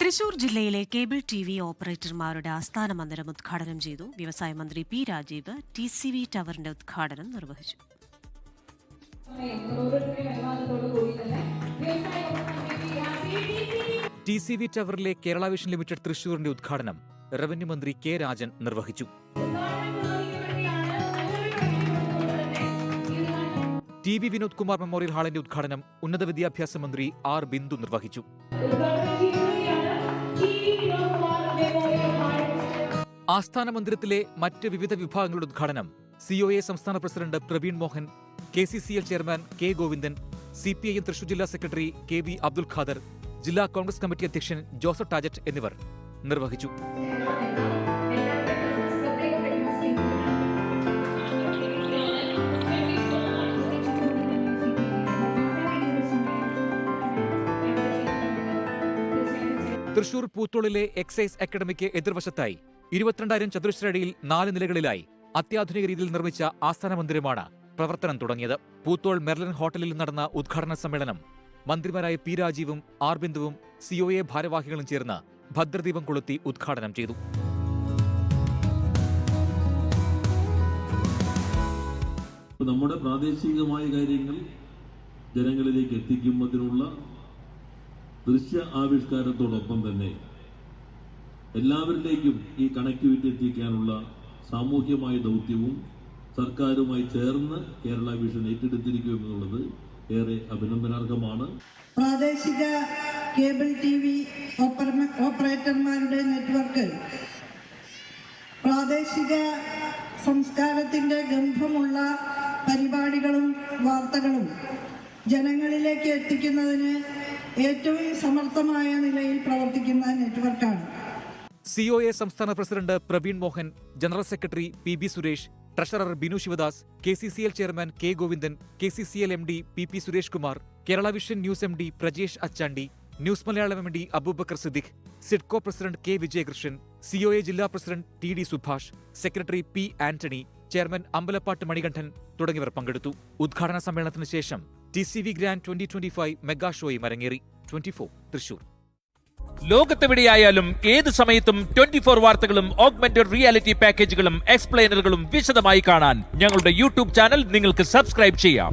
തൃശൂർ ജില്ലയിലെ cable TV ഓപ്പറേറ്റർമാരുടെ ആസ്ഥാന മന്ദിരം ഉദ്ഘാടനം ചെയ്തു. വ്യവസായ മന്ത്രി പി രാജീവ് TCV ടവറിന്റെ ഉദ്ഘാടനം നിർവഹിച്ചു. TCV ടവറിലെ കേരള വിഷൻ ലിമിറ്റഡ് തൃശൂരിന്റെ ഉദ്ഘാടനം റവന്യൂ മന്ത്രി കെ രാജൻ നിർവഹിച്ചു. TV വിനോദ് കുമാർ മെമ്മോറിയൽ ഹാളിന്റെ ഉദ്ഘാടനം ഉന്നത വിദ്യാഭ്യാസ മന്ത്രി ആർ ബിന്ദു നിർവഹിച്ചു. ആസ്ഥാന മന്ദിരത്തിലെ മറ്റ് വിവിധ വിഭാഗങ്ങളുടെ ഉദ്ഘാടനം COA സംസ്ഥാന president Praveen Mohan, KCCL chairman K Govindan, CPIM Thrissur ജില്ലാ സെക്രട്ടറി KV അബ്ദുൽ ഖാദർ, ജില്ലാ കോൺഗ്രസ് കമ്മിറ്റി അധ്യക്ഷൻ ജോസഫ് ടാജറ്റ് എന്നിവർ നിർവഹിച്ചു. തൃശൂർ പൂത്തോളിലെ എക്സൈസ് അക്കാദമിക്ക് എതിർവശത്തായി 22,000 ചതുരശ്ര അടിയിൽ 4 നിലകളിലായി അത്യാധുനിക രീതിയിൽ നിർമ്മിച്ച ആസ്ഥാന മന്ദിരമാണ് പ്രവർത്തനം തുടങ്ങിയത്. പൂത്തോൾ മെർലിൻ ഹോട്ടലിൽ നടന്ന ഉദ്ഘാടന സമ്മേളനം മന്ത്രിമാരായ പി രാജീവും ആർ ബിന്ദുവും COA ഭാരവാഹികളും ചേർന്ന് ഭദ്രദീപം കൊളുത്തി ഉദ്ഘാടനം ചെയ്തു. നമ്മുടെ പ്രാദേശികമായ കാര്യങ്ങൾ ജനങ്ങളിലേക്ക് എത്തിക്കുന്നതിനുള്ള ദൃശ്യ ആവിഷ്കാരത്തോടൊപ്പം തന്നെ എല്ലാവരിലേക്കും ഈ കണക്ടിവിറ്റി എത്തിക്കാനുള്ള സാമൂഹ്യമായ ദൗത്യവും സർക്കാരുമായി ചേർന്ന് കേരള വിഷൻ ഏറ്റെടുത്തിരിക്കുമെന്നുള്ളത് ഏറെ അഭിനന്ദനാർഹമാണ്. പ്രാദേശിക കേബിൾ TV ഓപ്പറേറ്റർമാരുടെ നെറ്റ്വർക്ക് പ്രാദേശിക സംസ്കാരത്തിന്റെ ഗന്ധമുള്ള പരിപാടികളും വാർത്തകളും ജനങ്ങളിലേക്ക് എത്തിക്കുന്നതിന് ഏറ്റവും സമർത്ഥമായ നിലയിൽ പ്രവർത്തിക്കുന്ന നെറ്റ്വർക്കാണ്. COA സംസ്ഥാന president Praveen Mohan, general secretary PB Suresh, treasurer Binu Sivadas, KCCL chairman K Govindan, KCCL MD PP Suresh Kumar, Kerala vision news MD Prajesh Achandi, news Malayalam MD Abubakar Siddique, Sidco president K Vijayakrishnan, COA ജില്ലാ president TD Subhash, secretary P Antony, chairman Ambalappattu Manikandan തുടങ്ങിയവർ പങ്കെടുത്തു. ഉദ്ഘാടന സമ്മേളനത്തിന് ശേഷം TCV ഗ്രാൻഡ് 2025 മെഗാ ഷോയും അരങ്ങേറി. 24 തൃശൂർ. ലോകത്തെവിടെയായാലും ഏത് സമയത്തും 24 വാർത്തകളും ഓഗ്മെന്റഡ് റിയാലിറ്റി പാക്കേജുകളും എക്സ്പ്ലെയിനറുകളും വിശദമായി കാണാൻ ഞങ്ങളുടെ YouTube ചാനൽ നിങ്ങൾക്ക് സബ്സ്ക്രൈബ് ചെയ്യാം.